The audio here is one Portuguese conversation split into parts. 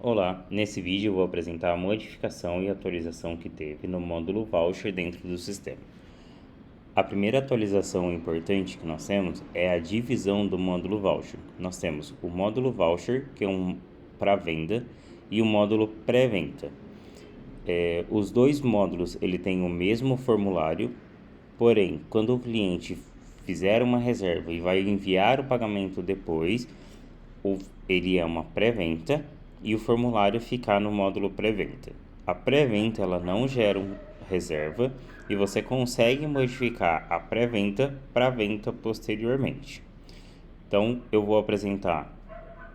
Olá, nesse vídeo eu vou apresentar a modificação e atualização que teve no módulo Voucher dentro do sistema. A primeira atualização importante que nós temos é a divisão do módulo Voucher. Nós temos o módulo Voucher, que é um para venda, e o módulo pré-venda. Os dois módulos ele tem o mesmo formulário, porém, quando o cliente fizer uma reserva e vai enviar o pagamento depois, ele é uma pré-venda e o formulário ficar no módulo pré-venda. A pré-venda ela não gera uma reserva e você consegue modificar a pré-venda para a venda posteriormente. Então, eu vou apresentar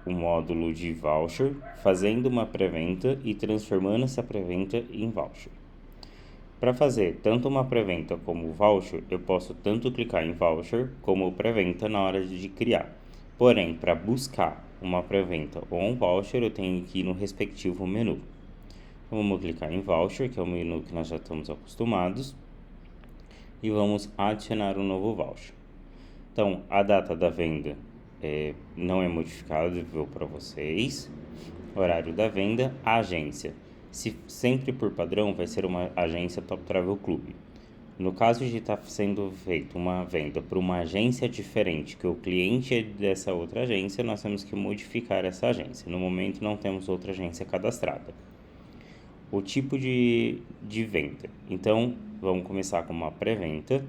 o módulo de voucher, fazendo uma pré-venda e transformando essa pré-venda em voucher. Para fazer tanto uma pré-venda como voucher, eu posso tanto clicar em voucher como pré-venda na hora de criar. Porém, para buscar uma pré-venda ou um voucher, eu tenho que ir no respectivo menu. Então, vamos clicar em voucher, que é o menu que nós já estamos acostumados, e vamos adicionar um novo voucher. Então, a data da venda não é modificável para vocês. Horário da venda, a agência. Sempre por padrão vai ser uma agência Top Travel Club. No caso de estar sendo feita uma venda para uma agência diferente, que o cliente é dessa outra agência, nós temos que modificar essa agência. No momento não temos outra agência cadastrada. O tipo de venda. Então, vamos começar com uma pré-venda.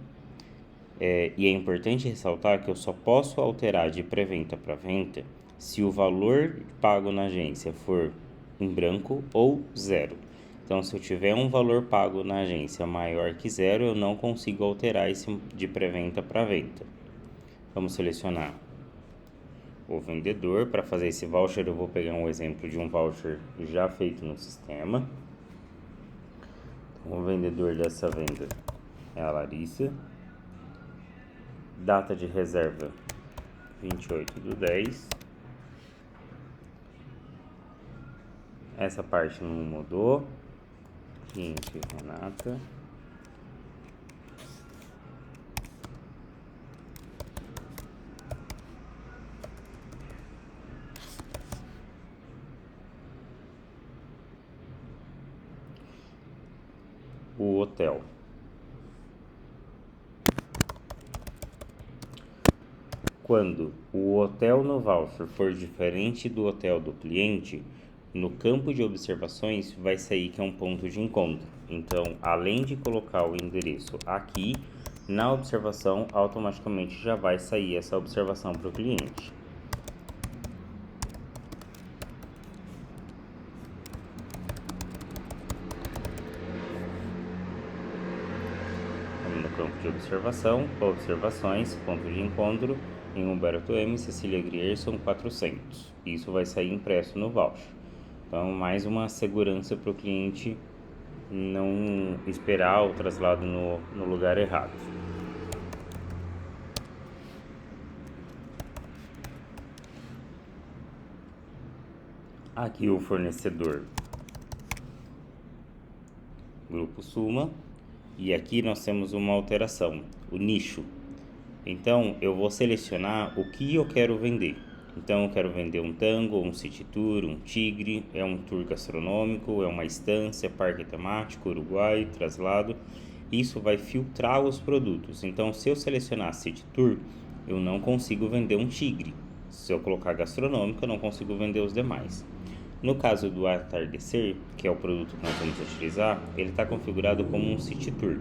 E é importante ressaltar que eu só posso alterar de pré-venda para venda se o valor pago na agência for em branco ou zero. Então, se eu tiver um valor pago na agência maior que zero, eu não consigo alterar esse de pré-venda para venda. Vamos selecionar o vendedor. Para fazer esse voucher, eu vou pegar um exemplo de um voucher já feito no sistema. Então, o vendedor dessa venda é a Larissa. Data de reserva, 28/10. Essa parte não mudou. Cliente Renata. O hotel. Quando o hotel no voucher for diferente do hotel do cliente, no campo de observações vai sair que é um ponto de encontro. Então, além de colocar o endereço aqui, na observação automaticamente já vai sair essa observação para o cliente. No campo de observação, observações, ponto de encontro, em Humberto M, Cecília Grierson, 400. Isso vai sair impresso no voucher. Então, mais uma segurança para o cliente não esperar o traslado no lugar errado. Aqui o fornecedor, Grupo Suma, e aqui nós temos uma alteração, o nicho. Então, eu vou selecionar o que eu quero vender. Então, eu quero vender um tango, um city tour, um tigre, é um tour gastronômico, é uma estância, parque temático, Uruguai, traslado. Isso vai filtrar os produtos. Então, se eu selecionar city tour, eu não consigo vender um tigre. Se eu colocar gastronômico, eu não consigo vender os demais. No caso do atardecer, que é o produto que nós vamos utilizar, ele está configurado como um city tour.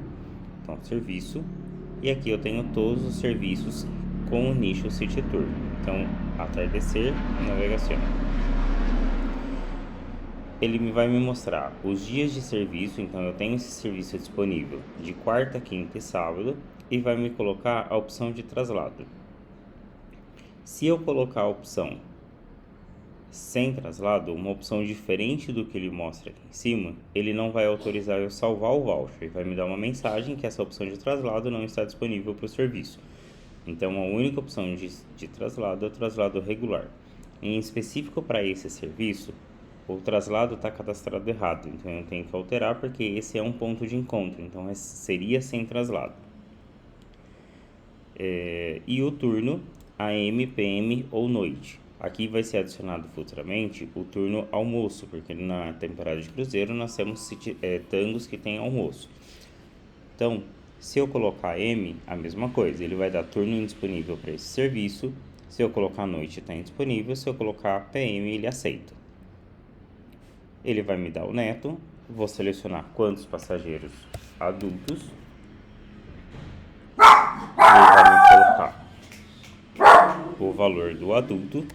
Então, serviço. E aqui eu tenho todos os serviços com o nicho City Tour. Então, atardecer, navegação. Ele vai me mostrar os dias de serviço, então eu tenho esse serviço disponível de quarta, quinta e sábado, e vai me colocar a opção de traslado. Se eu colocar a opção sem traslado, uma opção diferente do que ele mostra aqui em cima, ele não vai autorizar eu salvar o voucher, ele vai me dar uma mensagem que essa opção de traslado não está disponível para o serviço. Então, a única opção de traslado é o traslado regular. Em específico para esse serviço, o traslado está cadastrado errado, então eu tenho que alterar porque esse é um ponto de encontro, então seria sem traslado. E o turno AM, PM ou noite. Aqui vai ser adicionado futuramente o turno almoço, porque na temporada de cruzeiro nós temos tangos que tem almoço. Então, se eu colocar M, a mesma coisa, ele vai dar turno indisponível para esse serviço. Se eu colocar noite, está indisponível. Se eu colocar PM, ele aceita. Ele vai me dar o neto. Vou selecionar quantos passageiros adultos. Ele vai me colocar o valor do adulto.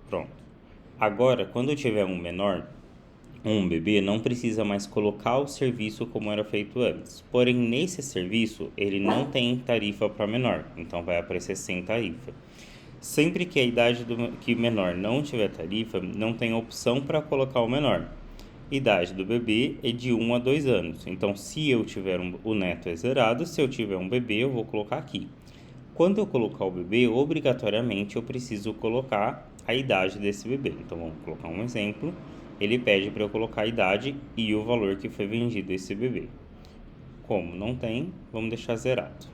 Pronto. Agora, quando eu tiver um menor, um bebê, não precisa mais colocar o serviço como era feito antes. Porém, nesse serviço, ele não tem tarifa para menor, então vai aparecer sem tarifa. Sempre que a idade que menor não tiver tarifa, não tem opção para colocar o menor. Idade do bebê é de 1 a 2 anos. Então, se eu tiver o neto é zerado, se eu tiver um bebê, eu vou colocar aqui. Quando eu colocar o bebê, obrigatoriamente eu preciso colocar a idade desse bebê. Então, vamos colocar um exemplo. Ele pede para eu colocar a idade e o valor que foi vendido esse bebê. Como não tem, vamos deixar zerado.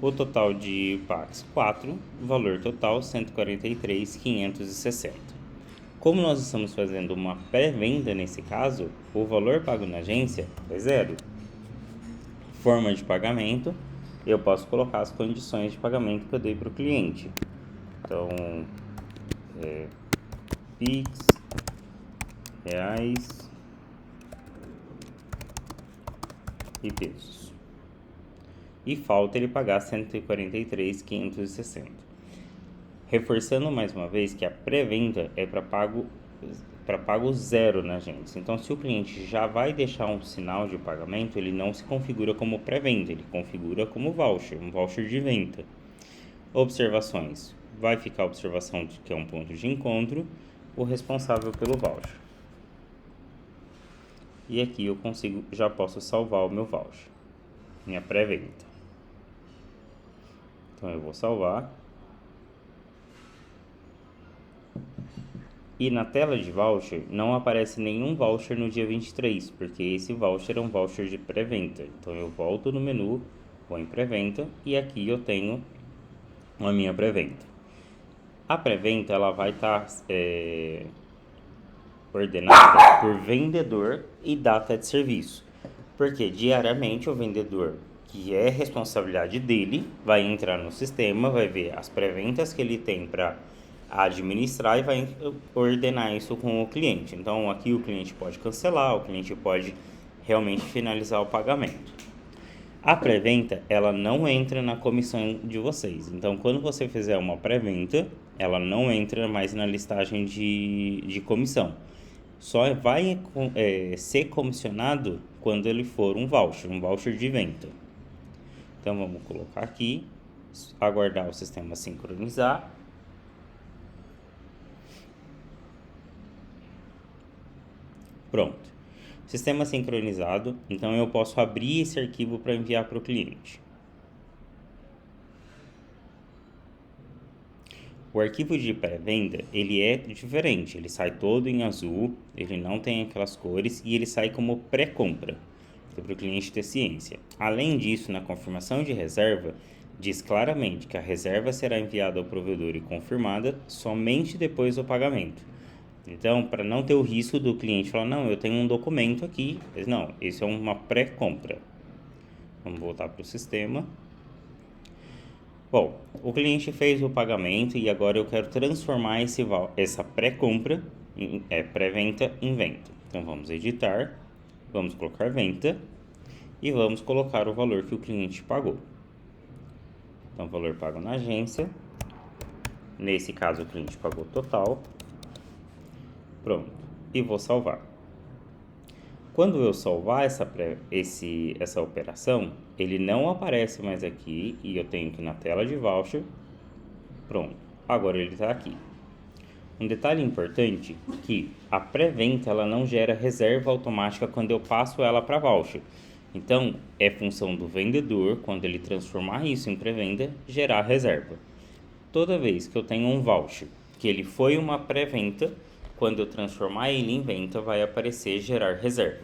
O total de PAX 4, valor total 143.560. Como nós estamos fazendo uma pré-venda nesse caso, o valor pago na agência é zero. Forma de pagamento, eu posso colocar as condições de pagamento que eu dei para o cliente. Então, Pix, reais e pesos. E falta ele pagar 143.560. Reforçando mais uma vez que a pré-venda é para pago zero na agência. Então, se o cliente já vai deixar um sinal de pagamento, ele não se configura como pré-venda, ele configura como voucher, um voucher de venda. Observações. Vai ficar a observação de que é um ponto de encontro, o responsável pelo voucher. E aqui eu já posso salvar o meu voucher, minha pré-venda. Então eu vou salvar. E na tela de voucher não aparece nenhum voucher no dia 23, porque esse voucher é um voucher de pré-venda. Então eu volto no menu, vou em pré-venda e aqui eu tenho a minha pré-venda. A pré-venda ela vai estar ordenada por vendedor e data de serviço, porque diariamente o vendedor, que é responsabilidade dele, vai entrar no sistema, vai ver as pré-vendas que ele tem para administrar e vai ordenar isso com o cliente. Então aqui o cliente pode cancelar, o cliente pode realmente finalizar o pagamento. A pré-venda, ela não entra na comissão de vocês. Então, quando você fizer uma pré-venda, ela não entra mais na listagem de comissão. Só vai ser comissionado quando ele for um voucher de venda. Então, vamos colocar aqui, aguardar o sistema sincronizar. Pronto. Sistema sincronizado, então eu posso abrir esse arquivo para enviar para o cliente. O arquivo de pré-venda, ele é diferente, ele sai todo em azul, ele não tem aquelas cores e ele sai como pré-compra, para o cliente ter ciência. Além disso, na confirmação de reserva, diz claramente que a reserva será enviada ao provedor e confirmada somente depois do pagamento. Então, para não ter o risco do cliente falar, não, eu tenho um documento aqui, mas não, isso é uma pré-compra. Vamos voltar para o sistema. Bom, o cliente fez o pagamento e agora eu quero transformar essa pré-compra, pré-venda em venda. Então, vamos editar, vamos colocar venda e vamos colocar o valor que o cliente pagou. Então, valor pago na agência. Nesse caso, o cliente pagou total. Pronto, e vou salvar. Quando eu salvar essa operação, ele não aparece mais aqui e eu tenho que ir na tela de voucher. Pronto, agora ele está aqui. Um detalhe importante é que a pré-venda ela não gera reserva automática quando eu passo ela para voucher. Então, é função do vendedor, quando ele transformar isso em pré-venda, gerar reserva. Toda vez que eu tenho um voucher, que ele foi uma pré-venda, quando eu transformar ele em venda, vai aparecer gerar reserva.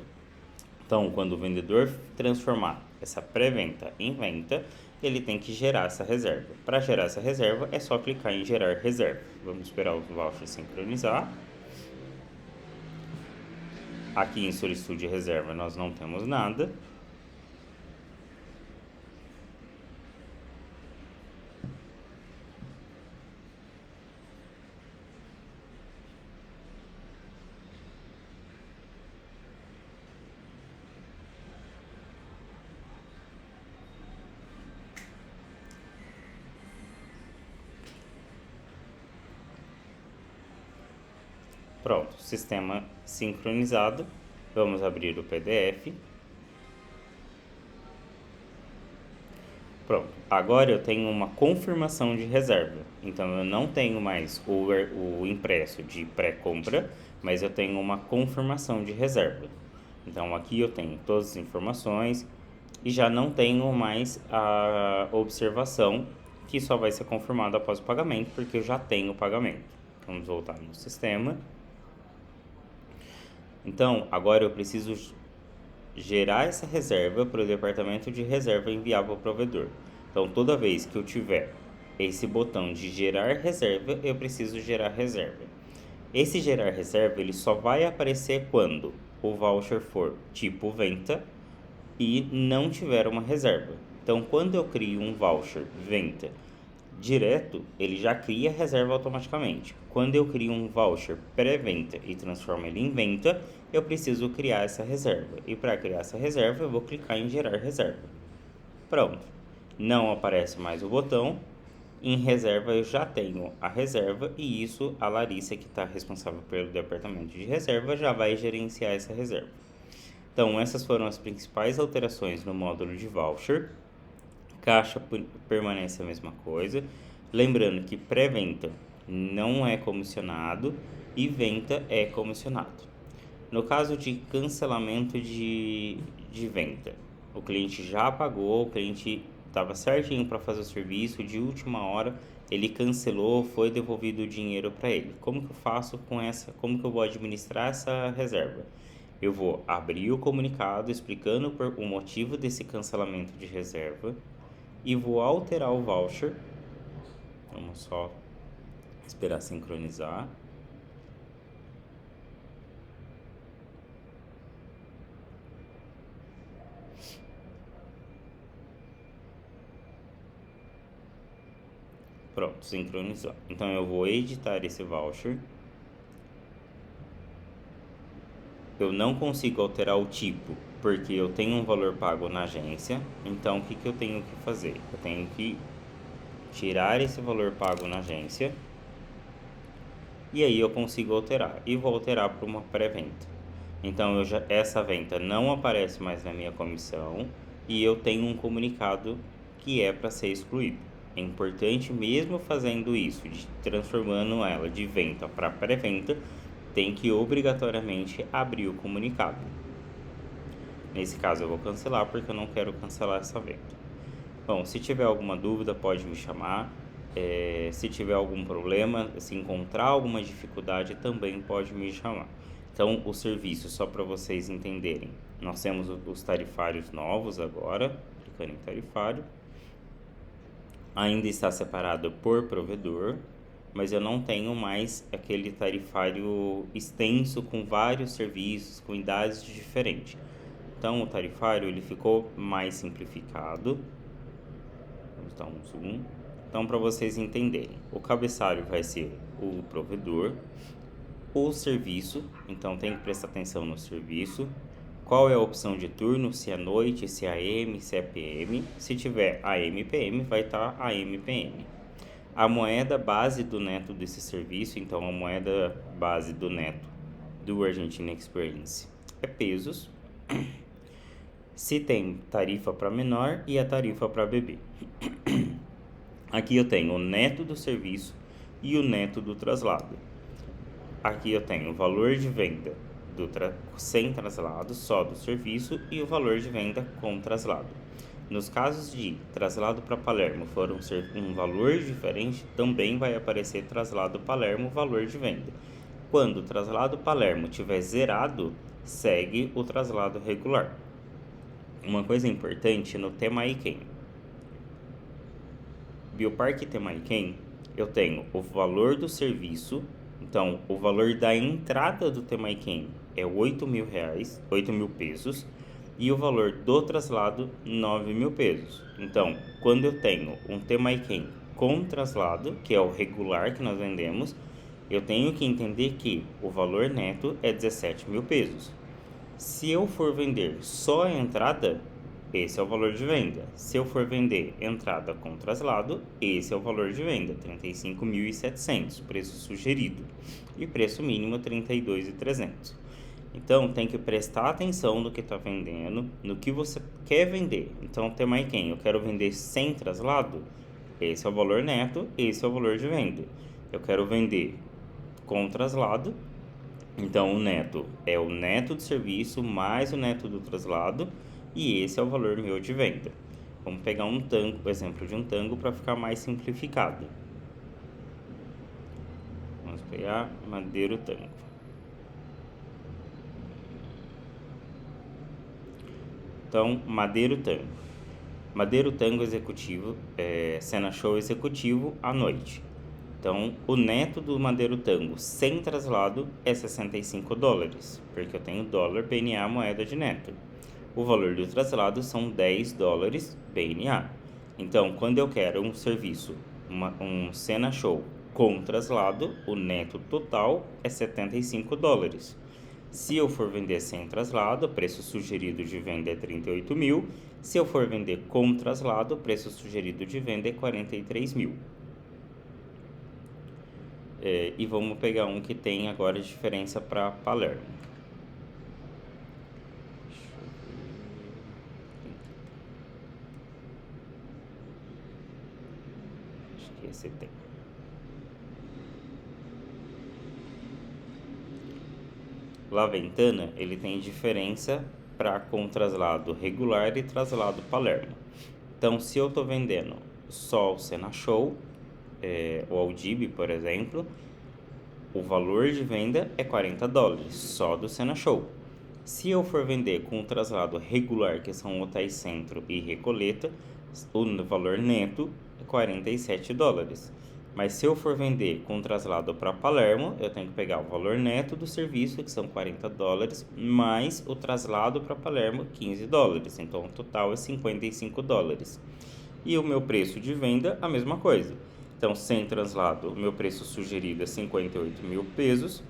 Então, quando o vendedor transformar essa pré-venda em venda, ele tem que gerar essa reserva. Para gerar essa reserva, é só clicar em gerar reserva. Vamos esperar o voucher sincronizar. Aqui em solicitude de reserva nós não temos nada. Pronto, sistema sincronizado. Vamos abrir o PDF. Pronto, agora eu tenho uma confirmação de reserva. Então eu não tenho mais o impresso de pré-compra, mas eu tenho uma confirmação de reserva. Então aqui eu tenho todas as informações e já não tenho mais a observação que só vai ser confirmada após o pagamento, porque eu já tenho o pagamento. Vamos voltar no sistema. Então, agora eu preciso gerar essa reserva para o departamento de reserva enviar para o provedor. Então, toda vez que eu tiver esse botão de gerar reserva, eu preciso gerar reserva. Esse gerar reserva, ele só vai aparecer quando o voucher for tipo venda e não tiver uma reserva. Então, quando eu crio um voucher venda direto, ele já cria reserva automaticamente. Quando eu crio um voucher pré-venda e transformo ele em venda, eu preciso criar essa reserva. E para criar essa reserva, eu vou clicar em gerar reserva. Pronto. Não aparece mais o botão. Em reserva, eu já tenho a reserva e isso a Larissa, que está responsável pelo departamento de reserva, já vai gerenciar essa reserva. Então, essas foram as principais alterações no módulo de voucher. Caixa permanece a mesma coisa. Lembrando que pré-venda não é comissionado e venda é comissionado. No caso de cancelamento de venda, o cliente já pagou, o cliente estava certinho para fazer o serviço, de última hora ele cancelou, foi devolvido o dinheiro para ele. Como que eu faço com essa? Como que eu vou administrar essa reserva? Eu vou abrir o comunicado explicando o motivo desse cancelamento de reserva e vou alterar o voucher. Vamos só esperar sincronizar. Pronto, sincronizou. Então eu vou editar esse voucher. Eu não consigo alterar o tipo, porque eu tenho um valor pago na agência. Então o que eu tenho que fazer? Eu tenho que tirar esse valor pago na agência. E aí eu consigo alterar. E vou alterar para uma pré-venda. Então essa venda não aparece mais na minha comissão. E eu tenho um comunicado que é para ser excluído. É importante, mesmo fazendo isso, transformando ela de venda para pré-venda, tem que obrigatoriamente abrir o comunicado. Nesse caso eu vou cancelar, porque eu não quero cancelar essa venda. Bom, se tiver alguma dúvida pode me chamar. Se tiver algum problema, se encontrar alguma dificuldade, também pode me chamar. Então, o serviço, só para vocês entenderem, nós temos os tarifários novos agora, clicando em tarifário. Ainda está separado por provedor, mas eu não tenho mais aquele tarifário extenso com vários serviços, com idades diferentes. Então, o tarifário ele ficou mais simplificado. Vamos dar um zoom. Então, para vocês entenderem, o cabeçalho vai ser o provedor, o serviço, então tem que prestar atenção no serviço. Qual é a opção de turno, se é noite, se é AM, se é PM. Se tiver AM, PM, vai estar AM, PM. A moeda base do neto desse serviço, então a moeda base do neto do Argentina Experience é pesos. Se tem tarifa para menor e a tarifa para bebê. Aqui eu tenho o neto do serviço e o neto do traslado. Aqui eu tenho o valor de venda sem traslado, só do serviço, e o valor de venda com traslado. Nos casos de traslado para Palermo for um valor diferente, também vai aparecer traslado Palermo, valor de venda. Quando o traslado Palermo estiver zerado, segue o traslado regular. Uma coisa importante no Temaiken. Bioparque Temaiken, eu tenho o valor do serviço, então o valor da entrada do Temaiken é R$8.000, 8.000 pesos, e o valor do traslado, 9.000 pesos. Então, quando eu tenho um Temaiken com traslado, que é o regular que nós vendemos, eu tenho que entender que o valor neto é 17.000 pesos. Se eu for vender só a entrada, esse é o valor de venda. Se eu for vender entrada com traslado, esse é o valor de venda, 35.700, preço sugerido. E preço mínimo, 32.300. Então, tem que prestar atenção no que está vendendo, no que você quer vender. Então, Temaiken, eu quero vender sem traslado, esse é o valor neto, esse é o valor de venda. Eu quero vender com traslado, então o neto é o neto do serviço mais o neto do traslado, e esse é o valor meu de venda. Vamos pegar um tango, o exemplo de um tango, para ficar mais simplificado. Vamos pegar Madeiro Tango. Então, Madeiro Tango. Madeiro Tango executivo, cena show executivo à noite. Então, o neto do Madeiro Tango sem traslado é $65, porque eu tenho dólar BNA moeda de neto. O valor do traslado são $10 BNA. Então, quando eu quero um serviço, um cena show com traslado, o neto total é $75. Se eu for vender sem traslado, o preço sugerido de venda é 38.000. Se eu for vender com traslado, o preço sugerido de venda é 43.000. E vamos pegar um que tem agora diferença para Palermo. Acho que esse tem. La Ventana, ele tem diferença para com traslado regular e traslado Palermo. Então, se eu estou vendendo só o Cena Show, o Audib, por exemplo, o valor de venda é $40, só do Cena Show. Se eu for vender com o traslado regular, que são Hotéis Centro e Recoleta, o valor neto é $47. Mas se eu for vender com traslado para Palermo, eu tenho que pegar o valor neto do serviço, que são $40, mais o traslado para Palermo, $15. Então, o total é $55. E o meu preço de venda, a mesma coisa. Então, sem traslado, o meu preço sugerido é 58.000 pesos.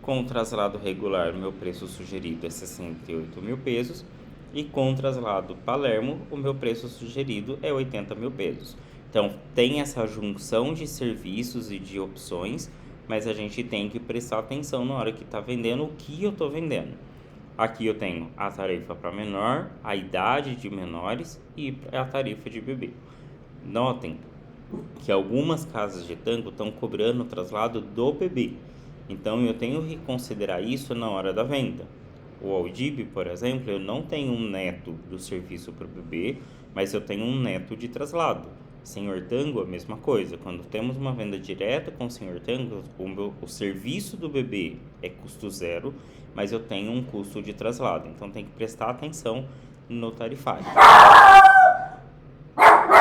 Com traslado regular, o meu preço sugerido é 68.000 pesos. E com traslado Palermo, o meu preço sugerido é 80.000 pesos. Então, tem essa junção de serviços e de opções, mas a gente tem que prestar atenção na hora que está vendendo o que eu estou vendendo. Aqui eu tenho a tarifa para menor, a idade de menores e a tarifa de bebê. Notem que algumas casas de tango estão cobrando o traslado do bebê. Então, eu tenho que considerar isso na hora da venda. O Audib, por exemplo, eu não tenho um neto do serviço para o bebê, mas eu tenho um neto de traslado. Senhor Tango, a mesma coisa. Quando temos uma venda direta com o Senhor Tango, o serviço do bebê é custo zero, mas eu tenho um custo de traslado. Então, tem que prestar atenção no tarifário.